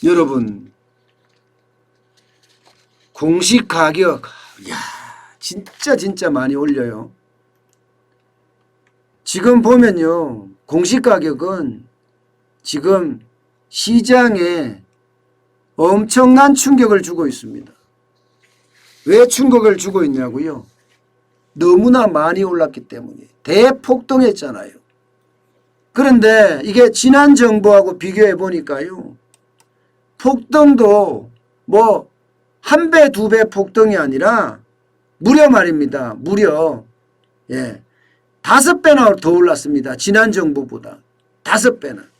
여러분, 공시가격 야 진짜 많이 올려요. 지금 보면요, 공시가격은 지금 시장에 엄청난 충격을 주고 있습니다. 왜 충격을 주고 있냐고요? 너무나 많이 올랐기 때문에 대폭등했잖아요. 그런데 이게 지난 정부하고 비교해 보니까요, 폭등도 뭐 한 배, 두 배 폭등이 아니라 무려 말입니다. 무려 5배나 더 올랐습니다. 지난 정부보다 5배나.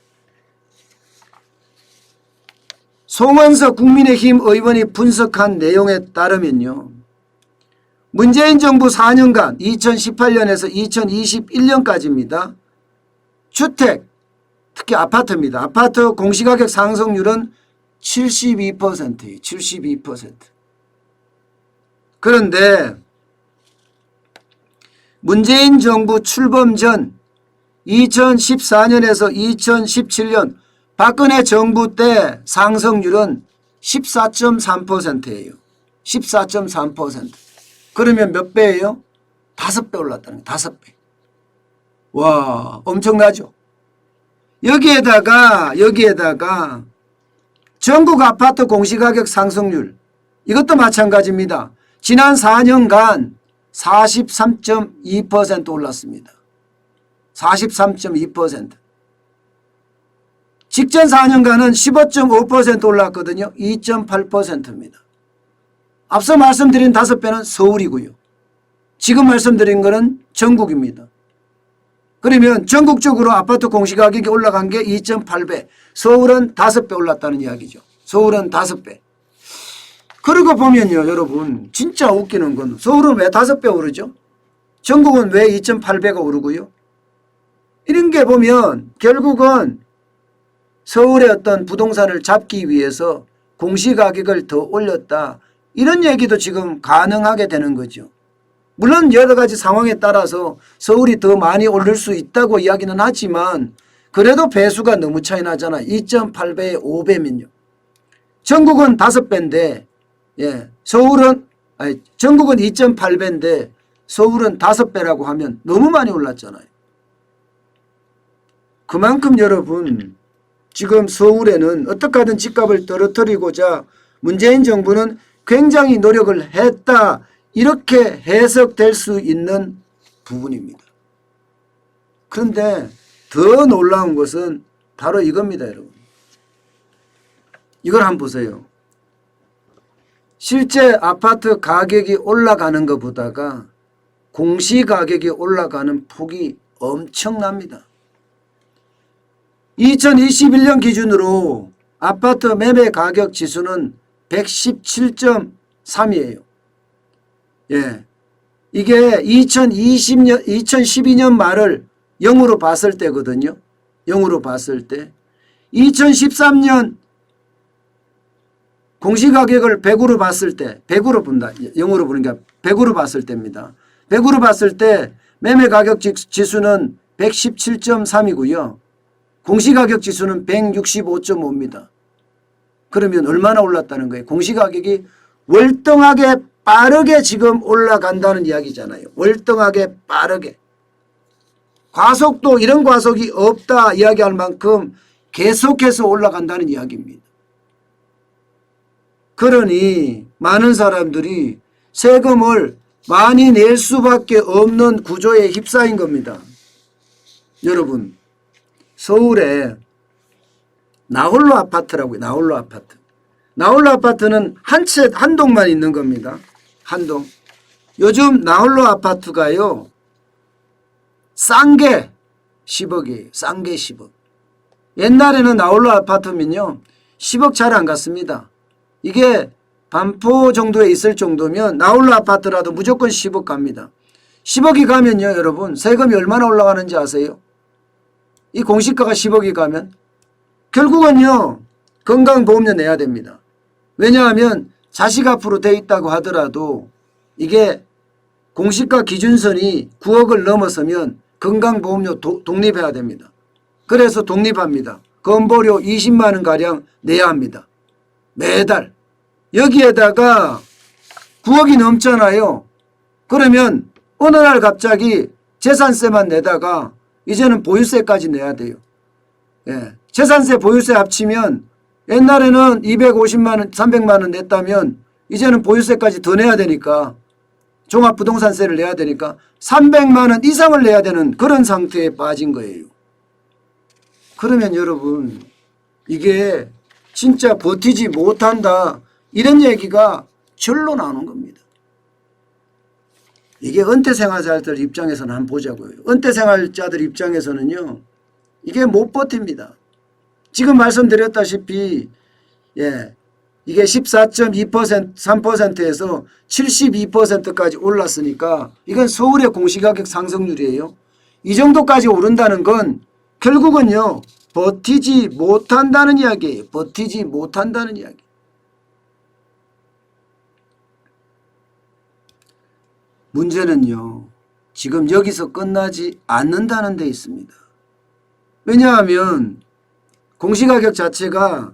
송원석 국민의힘 의원이 분석한 내용에 따르면요, 문재인 정부 4년간 2018년에서 2021년까지입니다. 주택, 특히 아파트입니다. 아파트 공시가격 상승률은 72%예요. 72%. 그런데 문재인 정부 출범 전 2014년에서 2017년 박근혜 정부 때 상승률은 14.3%예요. 14.3%. 그러면 몇 배예요? 5배 올랐다는 거예요. 5배. 와, 엄청나죠? 여기에다가 전국 아파트 공시가격 상승률, 이것도 마찬가지입니다. 지난 4년간 43.2% 올랐습니다. 43.2%. 직전 4년간은 15.5% 올랐거든요. 2.8%입니다. 앞서 말씀드린 5배는 서울이고요. 지금 말씀드린 거는 전국입니다. 그러면 전국적으로 아파트 공시가격이 올라간 게 2.8배, 서울은 5배 올랐다는 이야기죠. 서울은 5배. 그러고 보면요, 여러분, 진짜 웃기는 건 서울은 왜 5배 오르죠? 전국은 왜 2.8배가 오르고요? 이런 게 보면 결국은 서울의 어떤 부동산을 잡기 위해서 공시가격을 더 올렸다, 이런 얘기도 지금 가능하게 되는 거죠. 물론 여러 가지 상황에 따라서 서울이 더 많이 오를 수 있다고 이야기는 하지만 그래도 배수가 너무 차이 나잖아요. 2.8배에 5배면요. 전국은 5배인데 전국은 2.8배인데 서울은 5배라고 하면 너무 많이 올랐잖아요. 그만큼 여러분, 지금 서울에는 어떻게 하든 집값을 떨어뜨리고자 문재인 정부는 굉장히 노력을 했다, 이렇게 해석될 수 있는 부분입니다. 그런데 더 놀라운 것은 바로 이겁니다, 여러분. 이걸 한번 보세요. 실제 아파트 가격이 올라가는 것보다가 공시가격이 올라가는 폭이 엄청납니다. 2021년 기준으로 아파트 매매 가격 지수는 117.3이에요. 이게 2012년 말을 0으로 봤을 때거든요. 0으로 봤을 때 2013년 공시가격을 100으로 봤을 때, 100으로 본다, 0으로 보는 게 100으로 봤을 때입니다. 100으로 봤을 때 매매가격 지수는 117.3이고요. 공시가격 지수는 165.5입니다. 그러면 얼마나 올랐다는 거예요? 공시가격이 월등하게 빠르게 지금 올라간다는 이야기잖아요. 월등하게 빠르게. 과속도 이런 과속이 없다 이야기할 만큼 계속해서 올라간다는 이야기입니다. 그러니 많은 사람들이 세금을 많이 낼 수밖에 없는 구조에 휩싸인 겁니다. 여러분, 서울에 나홀로 아파트라고요. 나홀로 아파트. 나홀로 아파트는 한 동만 있는 겁니다. 한 동. 요즘 나홀로 아파트가요, 싼 게 10억이에요. 싼 게 10억. 옛날에는 나홀로 아파트면요 10억 잘 안 갔습니다. 이게 반포 정도에 있을 정도면 나홀로 아파트라도 무조건 10억 갑니다. 10억이 가면요, 여러분, 세금이 얼마나 올라가는지 아세요? 이 공시가가 10억이 가면 결국은요 건강보험료 내야 됩니다. 왜냐하면 자식 앞으로 돼 있다고 하더라도 이게 공시가 기준선이 9억을 넘어서면 건강보험료 독립해야 됩니다. 그래서 독립합니다. 건보료 20만 원가량 내야 합니다. 매달. 여기에다가 9억이 넘잖아요. 그러면 어느 날 갑자기 재산세만 내다가 이제는 보유세까지 내야 돼요. 예. 재산세 보유세 합치면 옛날에는 250만 원 300만 원 냈다면 이제는 보유세까지 더 내야 되니까 종합부동산세를 내야 되니까 300만 원 이상을 내야 되는 그런 상태에 빠진 거예요. 그러면 여러분 이게 진짜 버티지 못한다 이런 얘기가 절로 나오는 겁니다. 이게 은퇴생활자들 입장에서는 한번 보자고요. 은퇴생활자들 입장에서는요. 이게 못 버팁니다. 지금 말씀드렸다시피 이게 14.2% 3%에서 72%까지 올랐으니까 이건 서울의 공시가격 상승률이에요. 이 정도까지 오른다는 건 결국은요. 버티지 못한다는 이야기예요. 버티지 못한다는 이야기. 문제는요. 지금 여기서 끝나지 않는다는 데 있습니다. 왜냐하면 공시가격 자체가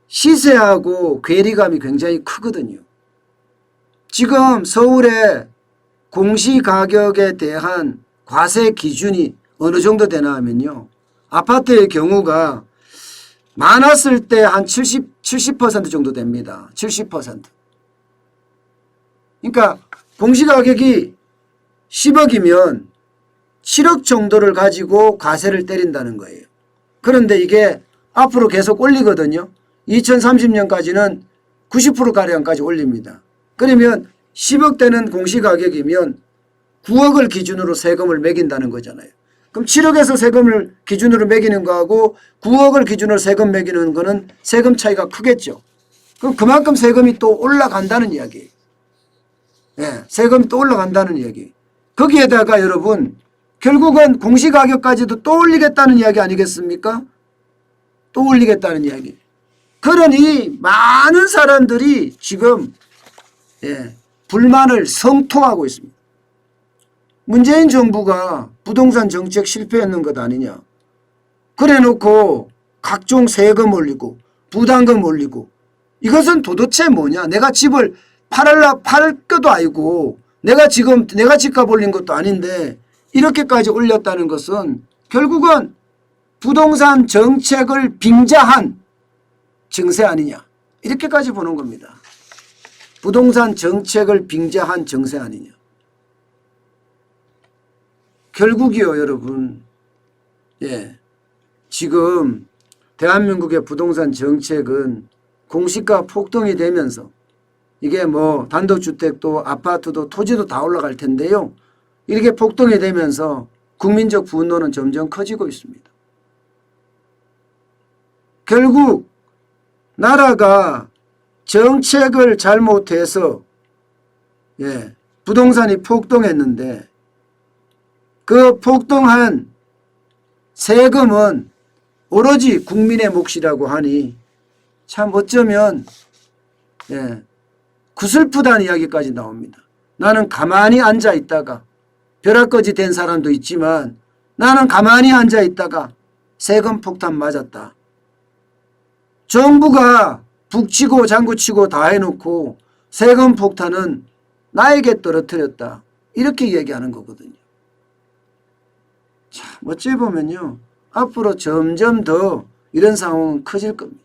시세하고 괴리감이 굉장히 크거든요. 지금 서울의 공시가격에 대한 과세 기준이 어느 정도 되나 하면요. 아파트의 경우가 많았을 때 한 70% 정도 됩니다. 70%. 그러니까 공시가격이 10억이면 7억 정도를 가지고 과세를 때린다는 거예요. 그런데 이게 앞으로 계속 올리거든요. 2030년까지는 90%가량까지 올립니다. 그러면 10억 되는 공시가격이면 9억을 기준으로 세금을 매긴다는 거잖아요. 그럼 7억에서 세금을 기준으로 매기는 거하고 9억을 기준으로 세금 매기는 거는 세금 차이가 크겠죠. 그럼 그만큼 세금이 또 올라간다는 이야기예요. 세금이 또 올라간다는 이야기. 거기에다가 여러분 결국은 공시가격까지도 또 올리겠다는 이야기 아니겠습니까? 또 올리겠다는 이야기. 그러니 많은 사람들이 지금 불만을 성토하고 있습니다. 문재인 정부가 부동산 정책 실패했는 것 아니냐. 그래놓고 각종 세금 올리고 부담금 올리고 이것은 도대체 뭐냐. 내가 집을 팔 것도 아니고 내가 집값 올린 것도 아닌데 이렇게까지 올렸다는 것은 결국은 부동산 정책을 빙자한 증세 아니냐. 이렇게까지 보는 겁니다. 부동산 정책을 빙자한 증세 아니냐. 결국이요 여러분. 지금 대한민국의 부동산 정책은 공시가 폭등이 되면서 이게 뭐 단독주택도 아파트도 토지도 다 올라갈 텐데요. 이렇게 폭등이 되면서 국민적 분노는 점점 커지고 있습니다. 결국 나라가 정책을 잘못해서 부동산이 폭등했는데 그 폭등한 세금은 오로지 국민의 몫이라고 하니 참 어쩌면 구슬프다는 이야기까지 나옵니다. 나는 가만히 앉아 있다가 벼락거지 된 사람도 있지만 나는 가만히 앉아 있다가 세금 폭탄 맞았다. 정부가 북치고 장구치고 다 해놓고 세금 폭탄은 나에게 떨어뜨렸다. 이렇게 얘기하는 거거든요. 참 어찌 보면요. 앞으로 점점 더 이런 상황은 커질 겁니다.